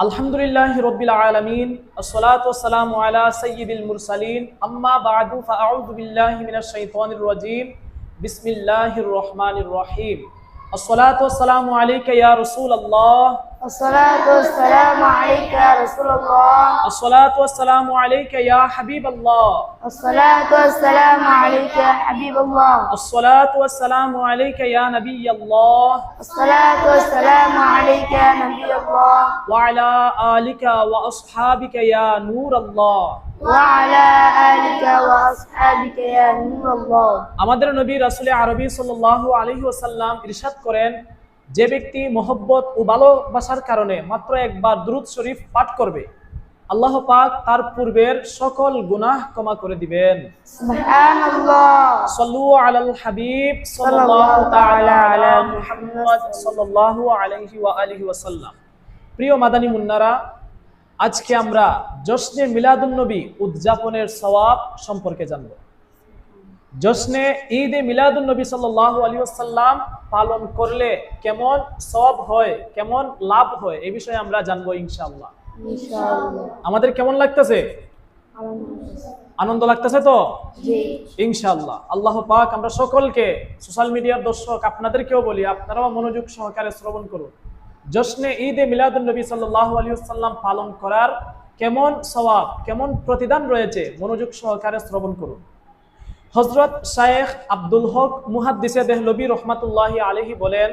আলহামদুলিল্লাহি রাব্বিল আলামিন আসসালাতু ওয়াসসালামু আলা সাইয়্যিদিল মুরসালিন আম্মা বা'দু ফাআউযু বিল্লাহি মিনাশ শাইতানির রাজীম বিসমিল্লাহির রহমানির রহিম আসসালাতু ওয়াসসালামু আলাইকা ইয়া রাসূলুল্লাহ الصلاة والسلام عليك يا رسول الله. আসসালাতু ওয়াসসালামু আলাইকা ইয়া হাবিবাল্লাহ الصلاة والسلام عليك يا حبيب الله. আসসালাতু ওয়াসসালামু আলাইকা ইয়া নাবিয়াল্লাহ الصلاة والسلام عليك يا نبي الله ওয়া আলা আলিকা ওয়া আসহাবিকা ইয়া নূরাল্লাহ। وعلى آلك وأصحابك يا نور الله. আমাদের নবী রাসূল আরবি সাল্লাল্লাহু আলাইহি ওয়াসাল্লাম ইরশাদ করেন, যে ব্যক্তি মহব্বত ও ভালোবাসার কারণে মাত্র একবার দুরূদ শরীফ পাঠ করবে, আল্লাহ পাক তার পূর্বের সকল গুনাহ ক্ষমা করে দিবেন। সুবহানাল্লাহ। সাল্লু আলাল হাবিব সাল্লাল্লাহু তাআলা আলা মুহাম্মদ সাল্লাল্লাহু আলাইহি ওয়া আলিহি ওয়াসাল্লাম। প্রিয় মাদানী মুন্নারা, আজকে আমরা জশ্নে মিলাদুন নবী উদযাপনের সওয়াব সম্পর্কে জানব। জশ্নে ঈদে মিলাদুন নবী সাল্লাল্লাহু আলাইহি ওয়াসাল্লাম পালন করলে কেমন সওয়াব হয়, কেমন লাভ হয়, এই বিষয়ে আমরা জানবো ইনশাআল্লাহ। ইনশাআল্লাহ। আমাদের কেমন লাগতেছে? আনন্দ লাগতেছে তো? জি। ইনশাআল্লাহ। আল্লাহ পাক আমরা সকলকে, সোশ্যাল মিডিয়ার দর্শক আপনাদেরকেও বলি, আপনারাও মনোযোগ সহকারে শ্রবণ করুন। জশ্নে ঈদে মিলাদুন নবী সাল্লাল্লাহু আলাইহি ওয়াসাল্লাম পালন করার কেমন সওয়াব, কেমন প্রতিদান রয়েছে, মনোযোগ সহকারে শ্রবণ করুন। হযরত শায়েখ আব্দুল হক মুহাদ্দিসে দেহলভী রহমাতুল্লাহি আলাইহি বলেন,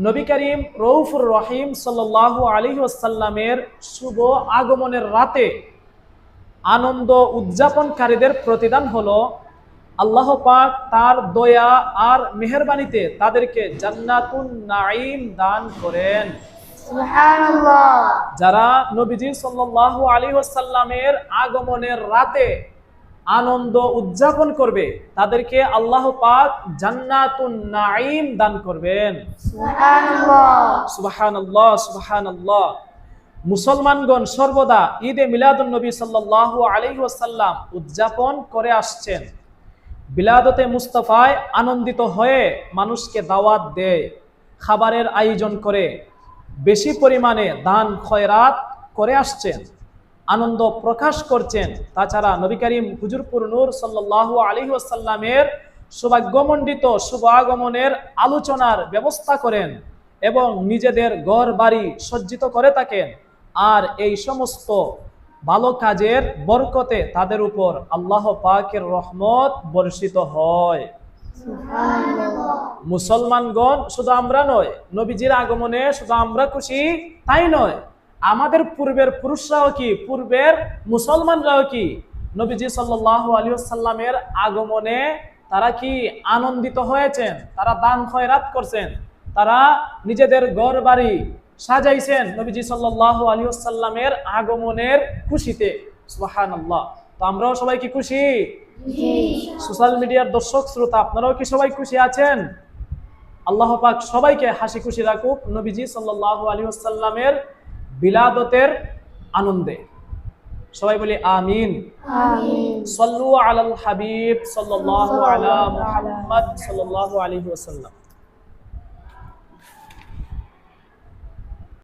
নবী করিম রউফুর রহিম সাল্লাল্লাহু আলাইহি ওয়াসাল্লামের শুভ আগমনের রাতে আনন্দ উদযাপনকারীদের প্রতিদান হলো আল্লাহ পাক তার দয়া আর মেহেরবানিতে তাদেরকে জান্নাতুন নাঈম দান করেন। সুবহানাল্লাহ। যারা নবীজি সাল্লাল্লাহু আলাইহি ওয়াসাল্লামের আগমনের রাতে আনন্দ উদযাপন করবে, তাদেরকে আল্লাহ পাক জান্নাতুন নাঈম দান করবেন। সুবহানাল্লাহ। সুবহানাল্লাহ, সুবহানাল্লাহ। মুসলমানগণ সর্বদা ঈদে মিলাদুন নবী সাল্লাল্লাহু আলাইহি ওয়াসাল্লাম উদযাপন করে আসছেন। বিলাদতে মুস্তাফায় আনন্দিত হয়ে মানুষকে দাওয়াত দেয়, খাবারের আয়োজন করে, বেশি পরিমাণে দান খয়রাত করে আসছেন, আনন্দ প্রকাশ করছেন। তাছাড়া নবী করিম হুজুরপুর নূর সাল্লাল্লাহু আলাইহি ওয়াসাল্লামের সৌভাগ্যমণ্ডিত শুভ আগমনের আলোচনার ব্যবস্থা করেন এবং নিজেদের ঘর বাড়ি সজ্জিত করে থাকেন। আর এই সমস্ত ভালো কাজের বরকতে তাদের উপর আল্লাহ পাকের রহমত বর্ষিত হয়। মুসলমানগণ শুধু আমরা নয়, নবীজির আগমনে শুধু আমরা খুশি তাই নয়, আমাদের পূর্বের পুরুষরাও কি, পূর্বের মুসলমানরাও কি নবীজি সাল্লাল্লাহু আলাইহি ওয়াসাল্লামের আগমনে তারা কি আনন্দিত হয়েছেন, তারা দান খয়রাত করছেন, তারা নিজেদের ঘর বাড়ি সাজাইছেন নবীজি সাল্লাল্লাহু আলাইহি ওয়াসাল্লামের আগমনের খুশিতে। সুবহানাল্লাহ। তো আমরাও সবাই কি খুশি? জি। সোশ্যাল মিডিয়ার দর্শক শ্রোতা আপনারাও কি সবাই খুশি আছেন? আল্লাহ পাক সবাইকে হাসি খুশি রাখুক নবীজি সাল্লাল্লাহু আলাইহি ওয়াসাল্লামের বিলাদতের আনন্দে। সবাই বলি আমিন। আমিন। সাল্লু আলাল হাবিব সাল্লাল্লাহু আলা মুহাম্মদ সাল্লাল্লাহু আলাইহি ওয়াসাল্লাম।